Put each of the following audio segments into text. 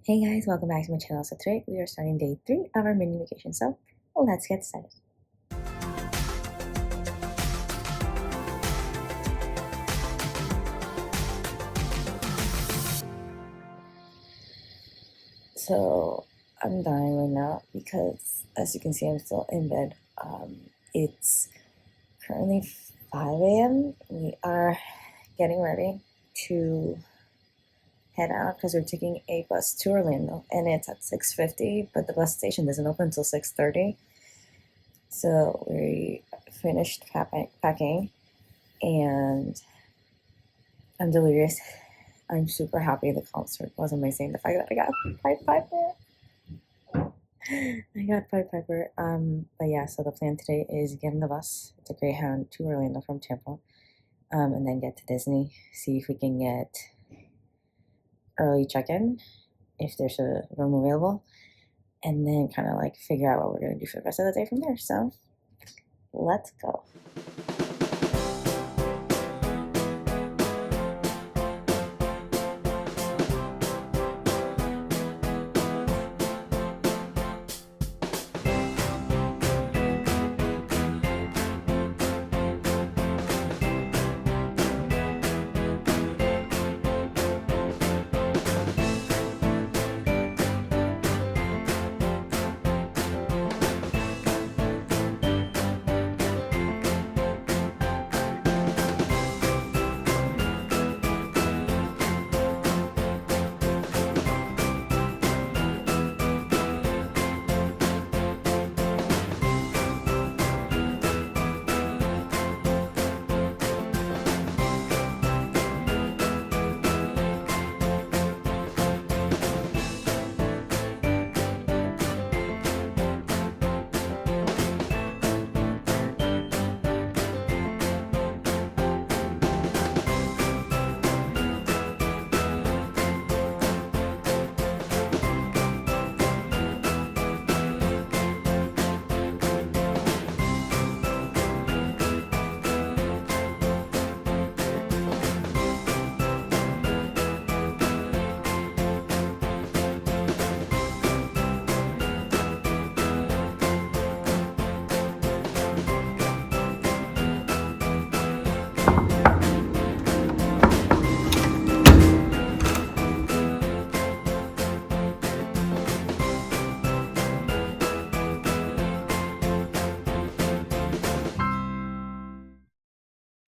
Hey guys, welcome back to my channel. So today we are starting day 3 of our mini vacation, so let's get started. So I'm dying right now because, as you can see, I'm still in bed. It's currently 5 a.m. We are getting ready to head out because we're taking a bus to Orlando, and it's at 6:50, but the bus station doesn't open until 6:30. So we finished packing, and I'm delirious. I'm super happy. The concert was amazing. The fact that I got Pied Piper. But yeah, so the plan today is get on the bus. It's a Grey Hound to Orlando from Tampa, and then get to Disney. See if we can get early check-in, if there's a room available, and then kind of like figure out what we're gonna do for the rest of the day from there. So let's go.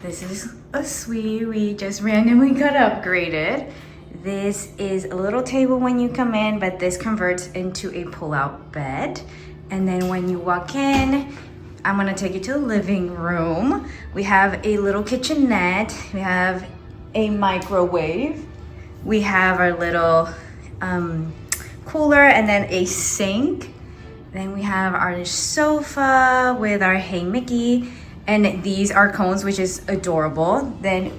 This is a suite. We just randomly got upgraded. This is a little table when you come in, but this converts into a pull-out bed. And then when you walk in, I'm gonna take you to the living room. We have a little kitchenette. We have a microwave. We have our little cooler and then a sink. Then we have our sofa with our Hey Mickey. And these are cones, which is adorable. Then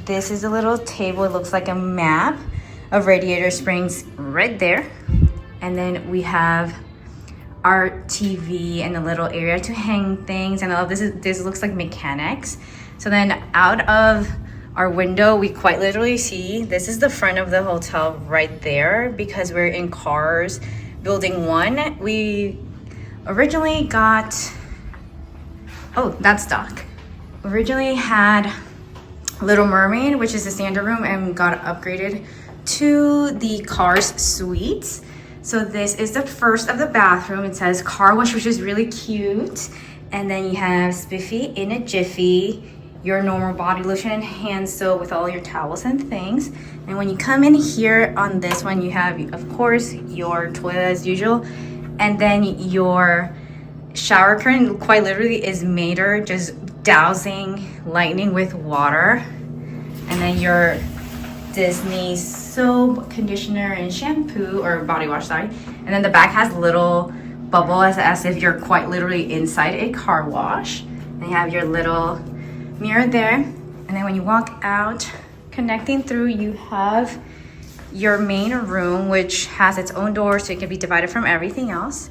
this is a little table. It looks like a map of Radiator Springs right there. And then we have our TV and a little area to hang things. And I love this looks like mechanics. So then out of our window, we quite literally see, this is the front of the hotel right there because we're in Cars Building 1. We originally got, oh, that's Doc. Originally had Little Mermaid, which is the standard room, and got upgraded to the Cars suite. So this is the first of the bathroom. It says car wash, which is really cute. And then you have Spiffy in a jiffy, your normal body lotion and hand soap with all your towels and things. And when you come in here on this one, you have, of course, your toilet as usual. And then your shower curtain quite literally is Mater just dousing lightning with water. And then your Disney soap, conditioner, and shampoo, or body wash, sorry. And then the back has little bubble as if you're quite literally inside a car wash. And you have your little mirror there. And then when you walk out, connecting through, you have your main room, which has its own door, so it can be divided from everything else.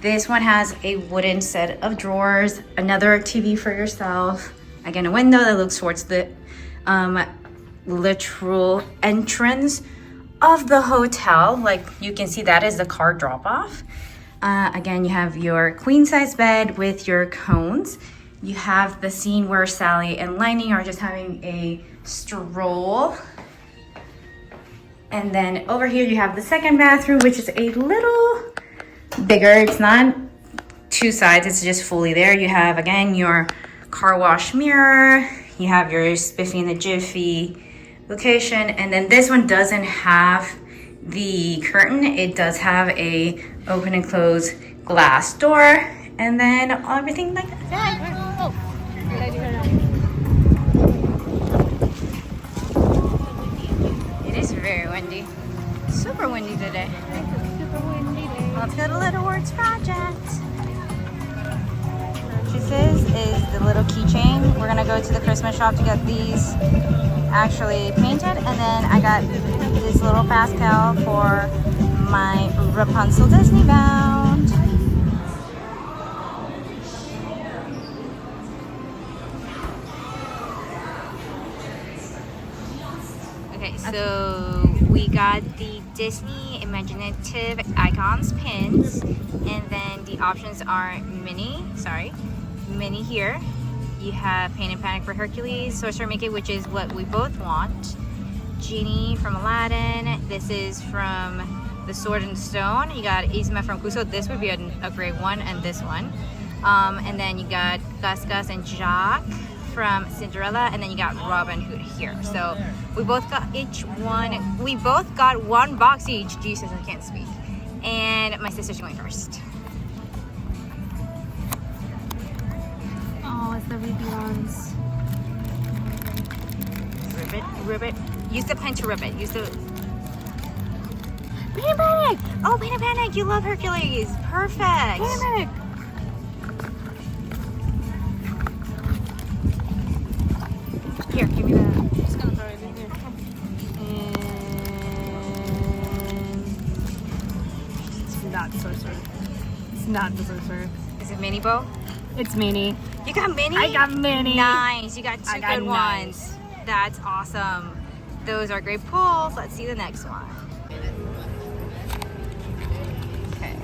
This one has a wooden set of drawers, another TV for yourself, again a window that looks towards the literal entrance of the hotel. Like you can see, that is the car drop-off. Again, you have your queen size bed with your cones. You have the scene where Sally and Lightning are just having a stroll. And then over here you have the second bathroom, which is a little bigger. It's not two sides, it's just fully there. You have, again, your car wash mirror. You have your Spiffy and the Jiffy location. And then this one doesn't have the curtain. It does have a open and close glass door. And then everything like that. It is very windy. Super windy today. Super windy day. Let's go to Little Words Project. Purchases is the little keychain. We're gonna go to the Christmas shop to get these actually painted, and then I got this little pastel for my Rapunzel Disney bound. Okay, so we got the Disney Imaginative Icons pins, and then the options are mini here. You have Pain and Panic for Hercules, Sorcerer Mickey, which is what we both want, Genie from Aladdin, this is from The Sword and Stone, you got Yzma from Crusoe, this would be a great one, and this one. And then you got Gus Gus and Jacques from Cinderella, and then you got Robin Hood here. So we both got one box each. Jesus, I can't speak. And my sister's going first. Oh, it's the ruby ones. Rip it. Use the pen to rip it. Use the... Pain and Panic! Oh, Pain and Panic! You love Hercules! Perfect! Pain and Panic! Here, give me that. I'm just gonna throw it in here. And it's not Sorcerer. It's not the Sorcerer. Is it Mini Bow? It's Mini. You got Mini? I got Mini. Nice. You got two good nice ones. That's awesome. Those are great pulls. Let's see the next one. Okay.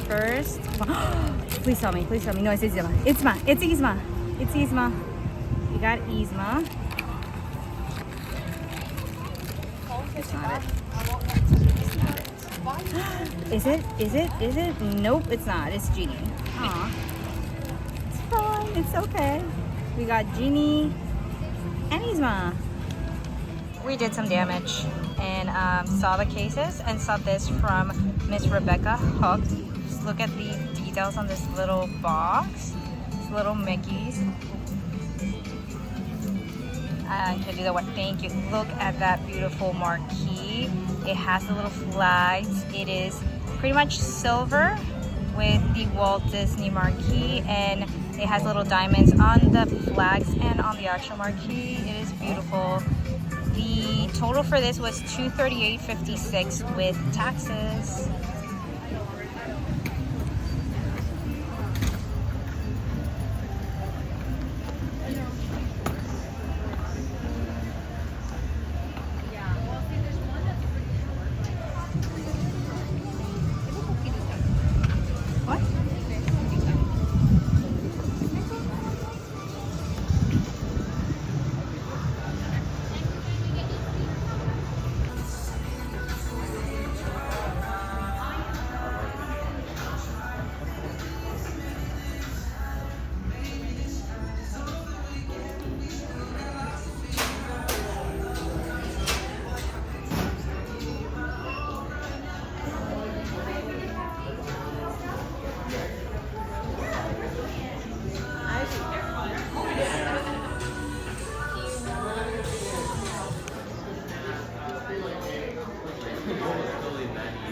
First. Please tell me. Please tell me. No, it's Yzma. It's Yzma. It's Yzma. You got Yzma. It's not it. Is it? Is it? Is it? Nope, it's not. It's Genie. Aw. It's fine. It's okay. We got Genie and Yzma. We did some damage and saw the cases and saw this from Miss Rebecca Hook. Just look at the details on this little box. These little Mickeys. Can do the what? Thank you. Look at that beautiful marquee. It has the little flags. It is pretty much silver with the Walt Disney marquee, and it has little diamonds on the flags and on the actual marquee. It is beautiful. The total for this was $238.56 with taxes.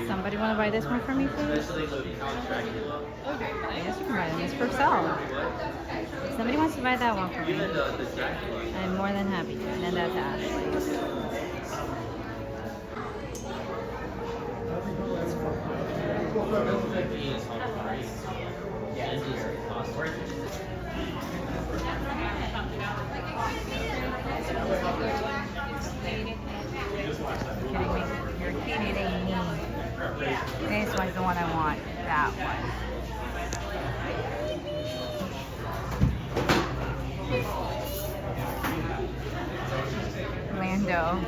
Somebody want to buy this one for me, please? Okay, I guess you can buy them. It's for sale. If somebody wants to buy that one for me, I'm more than happy to. And then that's Ashley's. This one's the one I want. That one. Lando.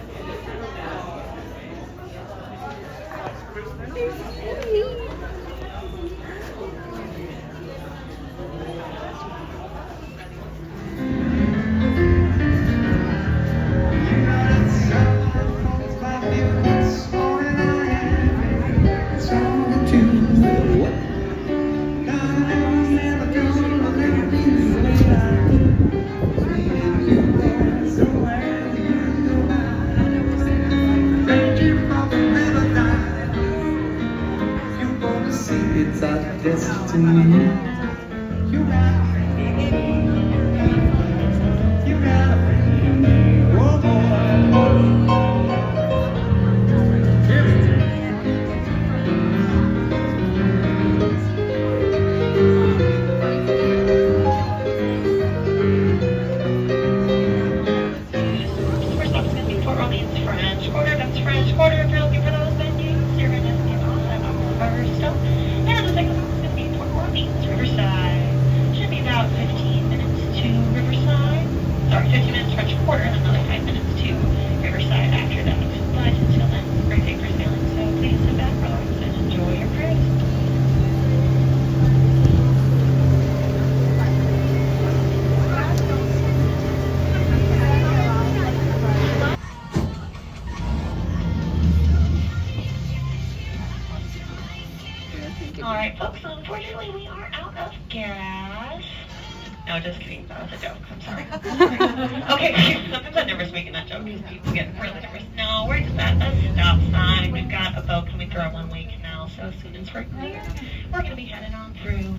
It's our destiny. You gotta bring me. Oh boy. First up is going to be Port Orleans French Quarter. That's French Quarter. If you're looking for those venues, you're going to see them all at Barstow. And the second one is going to be Port Orleans Riverside. Should be about 15 minutes to Riverside. Sorry, 15 minutes French Quarter and another 5 minutes to Riverside after that. But until then, great day for sailing. So please sit back, relax, and enjoy your cruise. Alright folks, so unfortunately we are out of gas. No, just kidding, that was a joke, I'm sorry. Okay, sometimes I'm nervous making that joke because people get really nervous. No, we're just at a stop sign. We've got a boat coming through our one-way canal, so as soon as we're clear, we're going to be heading on through.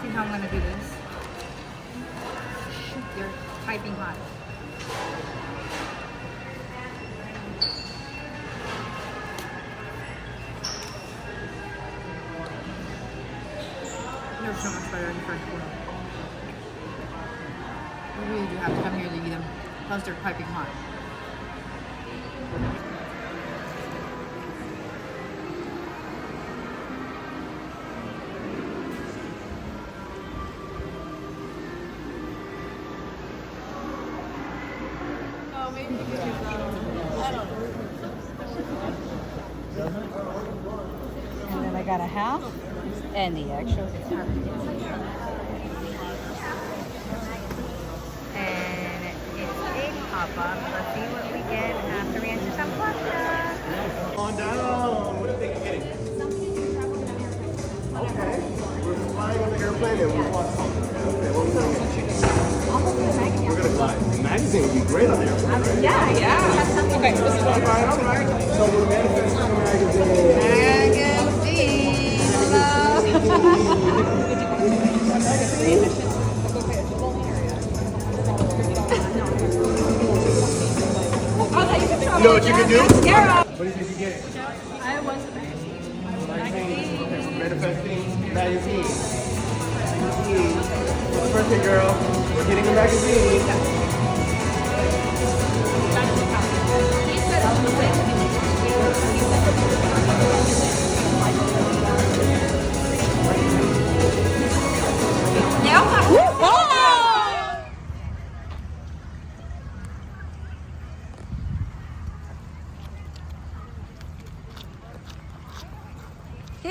See how I'm gonna do this? You're piping hot. They're so much better in the first quarter. You really do have to come here to eat them. Plus they're piping hot. And then I got a half and the extra. And it's a pop-up. Let's see what we get after we enter some pasta. On down. What do you think you're getting? Okay. We're flying on the airplane and we want something. Okay, what are we doing? We're gonna fly. Magazine would be great on the airplane, right? Yeah. Okay, this is All right. So we're manifesting a magazine. You know what you can do? What do you think you get? I was the Magazine. Manifesting magazine. What's the birthday, girl? We're getting a magazine.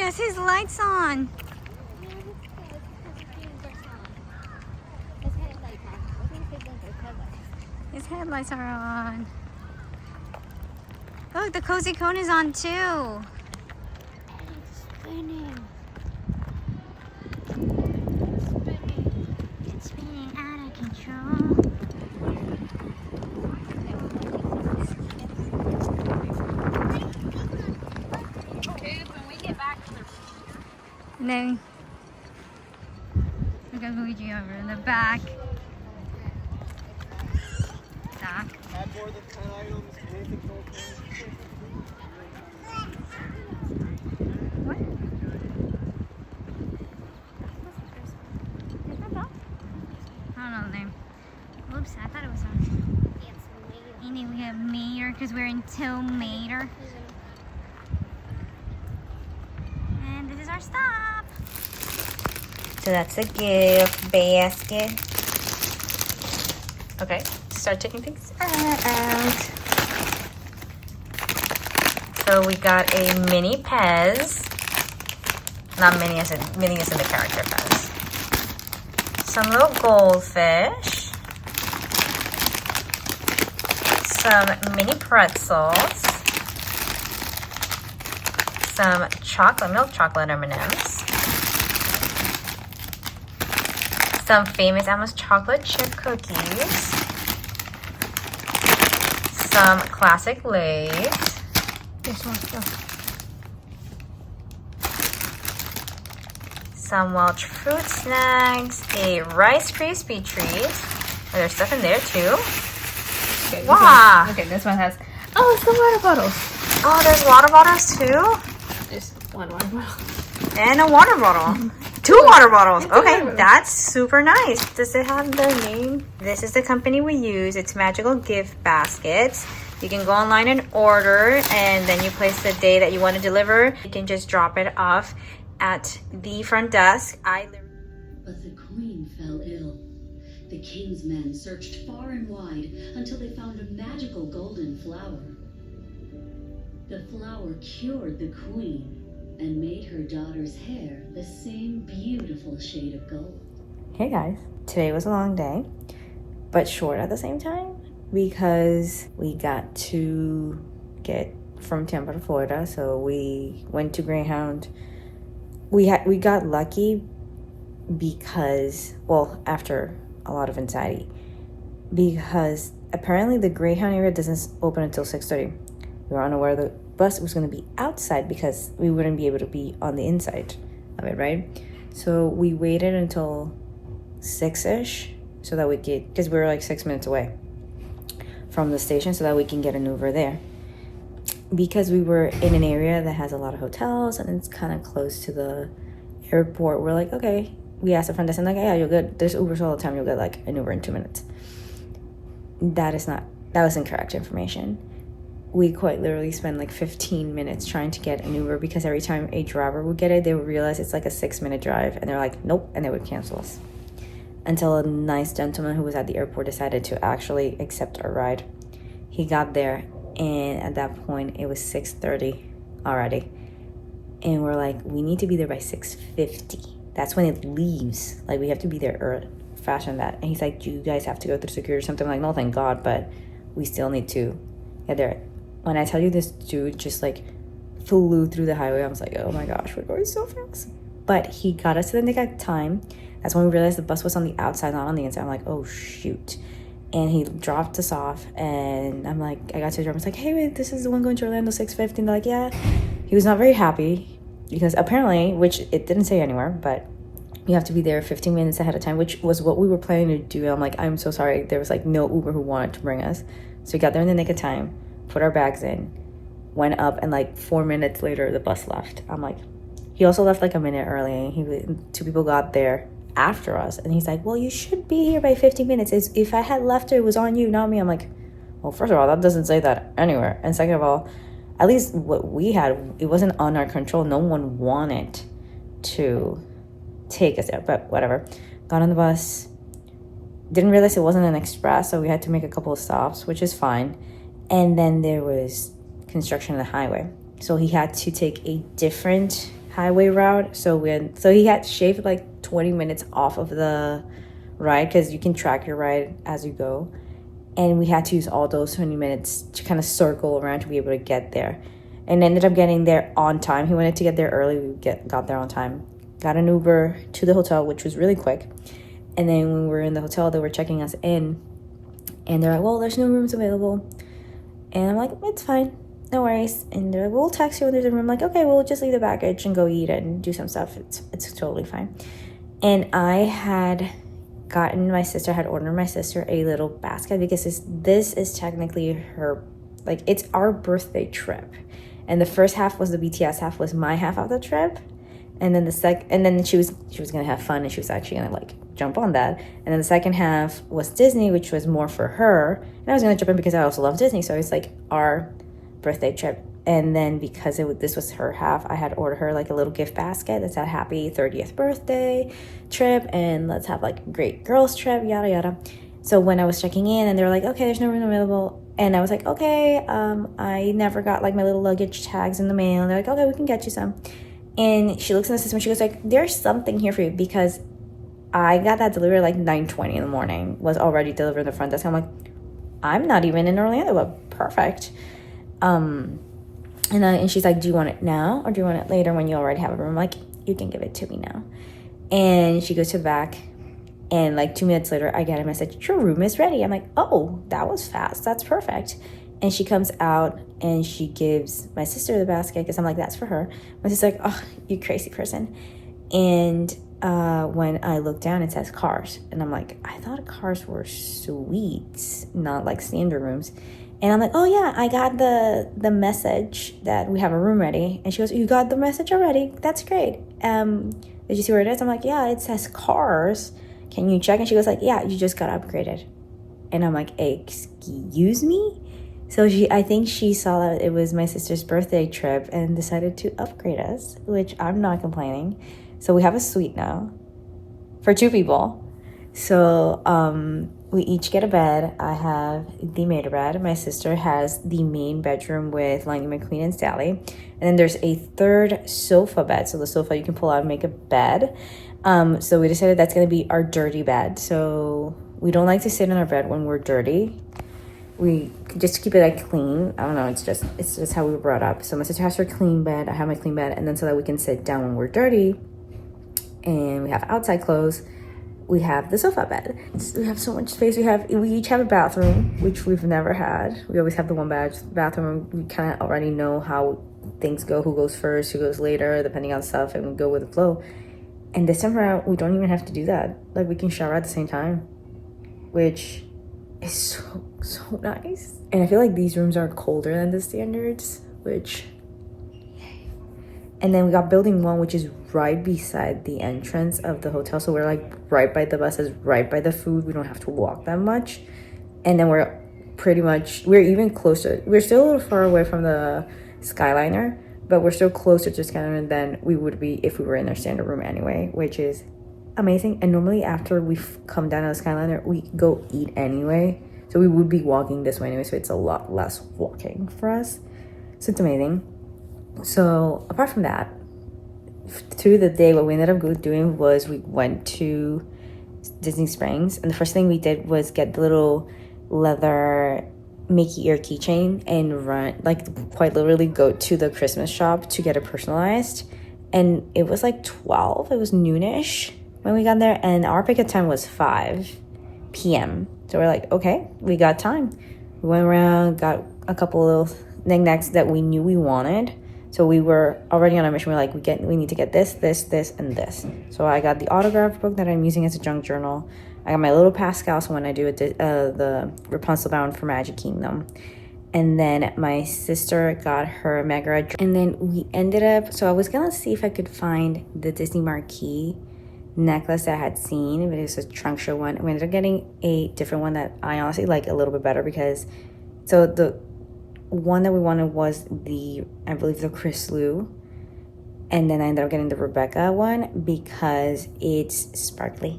has his lights on. His headlights are on. Look, the cozy cone is on too. It's spinning. It's spinning out of control. And then look at Luigi over in the back. Doc. Add more than 10 items. What? Is that dog? I don't know the name. Whoops, I thought it was on. And then we have Mater because we're in Mater. And this is our stop. So that's a gift basket. Okay, start taking things out. So we got a mini Pez. Not mini as in the character Pez. Some little goldfish. Some mini pretzels. Some milk chocolate M&Ms. Some famous Amos chocolate chip cookies. Some classic Lay's. This one's go. Some Welch fruit snacks. A Rice Krispie treat. Oh, there's stuff in there too. Okay, Wow. Okay, this one has. Oh, it's the water bottles. Oh, there's water bottles too. Just one water bottle. And a water bottle. 2 water bottles. Okay, that's super nice. Does it have their name? This is the company we use. It's Magical Gift Baskets. You can go online and order, and then you place the day that you want to deliver. You can just drop it off at the front desk. But the queen fell ill. The king's men searched far and wide until they found a magical golden flower. The flower cured the queen and made her daughter's hair the same beautiful shade of gold. Hey guys, today was a long day, but short at the same time because we got to get from Tampa to Florida. So we went to Grey Hound. We got lucky because, well, after a lot of anxiety, because apparently the Grey Hound area doesn't open until 6:30. We were unaware the bus was going to be outside because we wouldn't be able to be on the inside of it, right? So we waited until 6-ish so that we could, because we were like 6 minutes away from the station, so that we can get an Uber there. Because we were in an area that has a lot of hotels and it's kind of close to the airport, we're like, okay. We asked the front desk and like, yeah, you're good. There's Ubers all the time. You'll get like an Uber in 2 minutes. That was incorrect information. We quite literally spent like 15 minutes trying to get an Uber because every time a driver would get it, they would realize it's like a 6-minute drive and they're like, nope, and they would cancel us. Until a nice gentleman who was at the airport decided to actually accept our ride. He got there, and at that point it was 6:30 already. And we're like, we need to be there by 6:50. That's when it leaves. Like, we have to be there early, faster than that. And he's like, do you guys have to go through security or something? I'm like, no, thank God, but we still need to get there. When I tell you this dude just like flew through the highway, I was like, oh my gosh, we're going so fast. But he got us to the nick of time. That's when we realized the bus was on the outside, not on the inside. I'm like, oh shoot. And he dropped us off, and I'm like, I got to the driver. I was like, hey, wait, this is the one going to Orlando 6:50. And they're like, yeah. He was not very happy because apparently, which it didn't say anywhere, but you have to be there 15 minutes ahead of time, which was what we were planning to do. I'm like, I'm so sorry. There was like no Uber who wanted to bring us. So we got there in the nick of time, put our bags in, went up, and like 4 minutes later, the bus left. I'm like, he also left like a minute early. 2 people got there after us, and he's like, well, you should be here by 15 minutes. If I had left it was on you, not me. I'm like, well, first of all, that doesn't say that anywhere. And second of all, at least what we had, it wasn't on our control. No one wanted to take us there, but whatever. Got on the bus, didn't realize it wasn't an express, so we had to make a couple of stops, which is fine. And then there was construction on the highway, so he had to take a different highway route. So he had shaved like 20 minutes off of the ride, because you can track your ride as you go. And we had to use all those 20 minutes to kind of circle around to be able to get there. And ended up getting there on time. He wanted to get there early. We got there on time. Got an Uber to the hotel, which was really quick. And then when we were in the hotel, they were checking us in. And they're like, well, there's no rooms available. And I'm like, it's fine. No worries. And they're like, we'll text you when there's a room. I'm like, okay, we'll just leave the baggage and go eat and do some stuff. It's totally fine. And my sister had ordered my sister a little basket, because this is technically her, like, it's our birthday trip. And the first half was the BTS half, was my half of the trip. And then she was gonna have fun, and she was actually gonna like jump on that. And then the second half was Disney, which was more for her. And I was gonna jump in because I also love Disney, so it's like our birthday trip. And then because this was her half, I had ordered her like a little gift basket that said happy 30th birthday trip, and let's have like a great girls trip, yada yada. So when I was checking in, and they were like, okay, there's no room available. And I was like, okay, I never got like my little luggage tags in the mail. And they're like, okay, we can get you some. And she looks in the system, and she goes like, there's something here for you, because I got that delivered like 9:20 in the morning, was already delivered in the front desk. I'm like, I'm not even in Orlando, but perfect. And she's like, do you want it now, or do you want it later when you already have a room? I'm like, you can give it to me now. And she goes to the back, and like 2 minutes later, I get a message, your room is ready. I'm like, oh, that was fast. That's perfect. And she comes out, and she gives my sister the basket, because I'm like, that's for her. My sister's like, oh, you crazy person. And when I look down, it says cars. And I'm like, I thought cars were suites, not like standard rooms. And I'm like, oh yeah, I got the message that we have a room ready. And she goes, you got the message already? That's great. Did you see where it is? I'm like, yeah, it says cars. Can you check? And she goes like, yeah, you just got upgraded. And I'm like, excuse me? So I think she saw that it was my sister's birthday trip and decided to upgrade us, which I'm not complaining. So we have a suite now for 2 people. So we each get a bed. I have the maid bed. My sister has the main bedroom with Lightning McQueen and Sally. And then there's a third sofa bed. So the sofa you can pull out and make a bed. So we decided that's going to be our dirty bed. So we don't like to sit in our bed when we're dirty. We just keep it like clean. I don't know, it's just how we were brought up. So my sister has her clean bed, I have my clean bed, and then so that we can sit down when we're dirty. And we have outside clothes. We have the sofa bed. We have so much space. We each have a bathroom, which we've never had. We always have the one bathroom. We kind of already know how things go, who goes first, who goes later, depending on stuff, and we go with the flow. And this time around, we don't even have to do that. Like, we can shower at the same time, which is so nice. And I feel like these rooms are colder than the standards, which yay. And then we got building 1, which is right beside the entrance of the hotel, so we're like right by the buses, right by the food. We don't have to walk that much. And then we're even closer. We're still a little far away from the Skyliner, but we're still closer to Skyliner than we would be if we were in our standard room anyway, which is amazing. And normally after we come down to the Skyliner, we go eat anyway, so we would be walking this way anyway, so it's a lot less walking for us. So it's amazing. So apart from that, through the day, what we ended up doing was we went to Disney Springs, and the first thing we did was get the little leather Mickey ear keychain and run, like, quite literally go to the Christmas shop to get it personalized. And it was like 12, it was noonish when we got there, and our pickup time was 5 p.m. So we're like, okay, we got time. We went around, got a couple of knickknacks that we knew we wanted. So we were already on a mission. We're like, we need to get this, and this. So I got the autograph book that I'm using as a junk journal. I got my little Pascal, so when I do the Rapunzel bound for Magic Kingdom. And then my sister got her Megara. And then we ended up, so I was gonna see if I could find the Disney Marquee necklace that I had seen, but it was a trunk show one. We ended up getting a different one that I honestly like a little bit better, because so the one that we wanted was I believe the Chris Lou, and then I ended up getting the Rebecca one because it's sparkly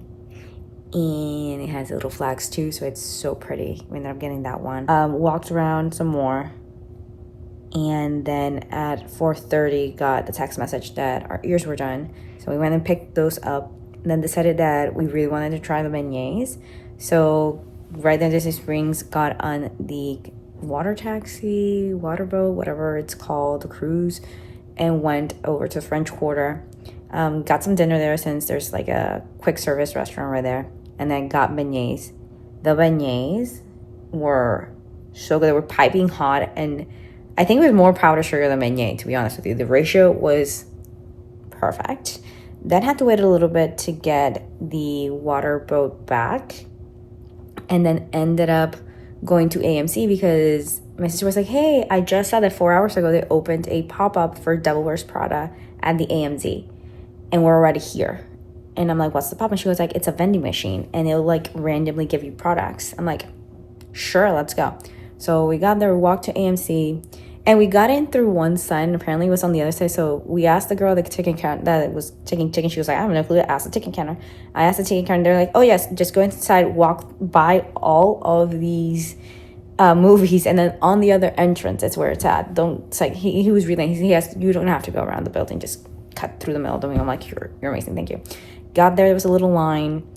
and it has little flags too, so it's so pretty. We ended up getting that one. Walked around some more, And then at 4:30 got the text message that our ears were done. So we went and picked those up, and then decided that we really wanted to try the beignets. So right then Disney Springs, got on the water taxi, water boat, whatever it's called, the cruise, and went over to French Quarter. Got some dinner there since there's like a quick service restaurant right there, and then got beignets. The beignets were so good. They were piping hot, and I think it was more powdered sugar than beignet, to be honest with you. The ratio was perfect. Then had to wait a little bit to get the water boat back, and then ended up going to AMC because my sister was like, hey, I just saw that 4 hours ago they opened a pop-up for Devil Wears Prada at the AMC, and we're already here. And I'm like, what's the pop-up? And she was like, it's a vending machine, and it'll like randomly give you products. I'm like, sure, let's go. So we got there, we walked to AMC, and we got in through one side, and apparently it was on the other side. So we asked the girl, the ticket counter that was taking ticket. She was like, I don't know who to ask the ticket counter. I asked the ticket counter. They're like, oh yes, just go inside, walk by all of these movies, and then on the other entrance, it's where it's at. Don't. It's like he was reading. He has. You don't have to go around the building. Just cut through the middle of the building. I'm like, you're amazing. Thank you. Got there. There was a little line.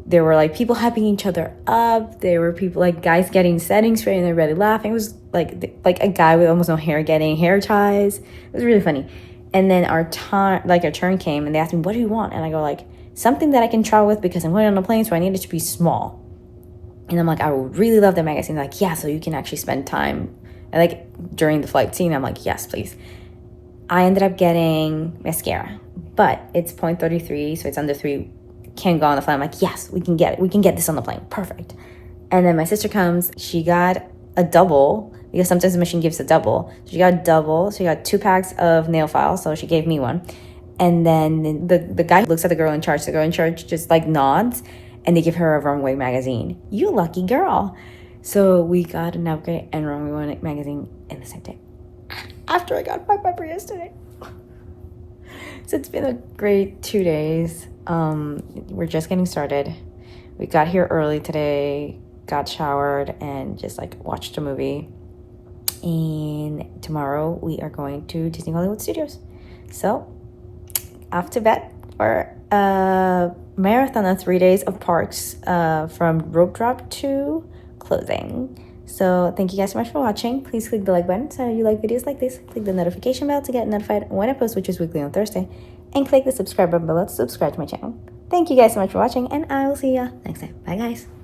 There were like people hyping each other up. There were people like guys getting settings straight, and they're really laughing. It was like a guy with almost no hair getting hair ties. It was really funny. And then our turn came, and they asked me, what do you want? And I go like, something that I can travel with because I'm going on a plane, so I need it to be small. And I'm like, I would really love the magazine. They're like, yeah, so you can actually spend time. And like during the flight scene, I'm like, yes, please. I ended up getting mascara, but it's 0.33, so it's under 3. Can't go on the plane. I'm like, yes, we can get it. We can get this on the plane. Perfect. And then my sister comes. She got a double because sometimes the machine gives a double. She got a double. She got 2 packs of nail files, so she gave me one. And then the guy looks at the girl in charge. The girl in charge just like nods, and they give her a Runway magazine. You lucky girl. So we got an upgrade and Runway magazine in the same day. After I got my paper yesterday. So it's been a great 2 days. We're just getting started. We got here early today, got showered, and just like watched a movie. And tomorrow we are going to Disney Hollywood Studios. So off to bed for a marathon of 3 days of parks, from rope drop to closing. So thank you guys so much for watching. Please click the like button so you like videos like this. Click the notification bell to get notified when I post, which is weekly on Thursday. And click the subscribe button below to subscribe to my channel. Thank you guys so much for watching, and I will see ya next time. Bye guys.